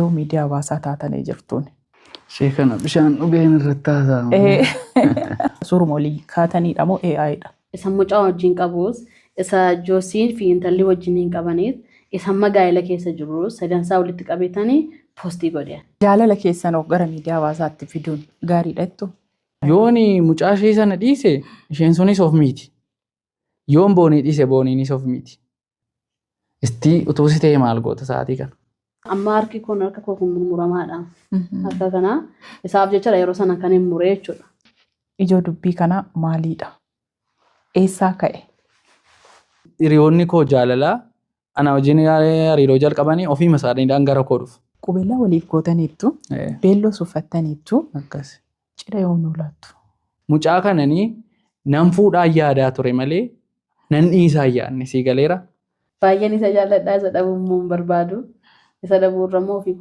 Iddoo miidiyaa hawaasaa taatanii jirtuun. Ishee kana bishaan dhugeen irratti haasa'amu. Suuruma olii kaatanidha moo AI'dha? Isa mucaa wajjin qabus, isa Joosiin fi intalli wajjin qabaniis, isa magaala keessa jiru sadansaa walitti qabatanii poostii godhan. Jaalala keessan gara miidiyaa hawaasaatti fiduun gaariidha jettu? Yooni mucaa ishee sana dhiise isheen sunis of miti. Yoon boonii dhiise booniinis of miti. Istii utuu si ta'e maal goota sa'aatii kana? Amma harki kun harka koo kun murmuramaadha. Akka kana isaaf jecha yeroo sana kan hin muree jechuudha. Ijoo dubbii kana maaliidha? Eessaa ka'e? Hiriyoonni koo jaalalaa ana wajjin hariiroo jalqabanii ofii masaadhaan gara koo dhufu. Qubeellaa waliif gootaniittu, beelloos uffattaniittu, akkas. Cidha yoom nu laattu? Mucaa kananii nan fuudhaan yaadaa ture malee nan dhiisaa yaadne sii galeera. Baay'een isa jaalladhaa isa dhabuun barbaadu. Isa dhabuurra immoo ofii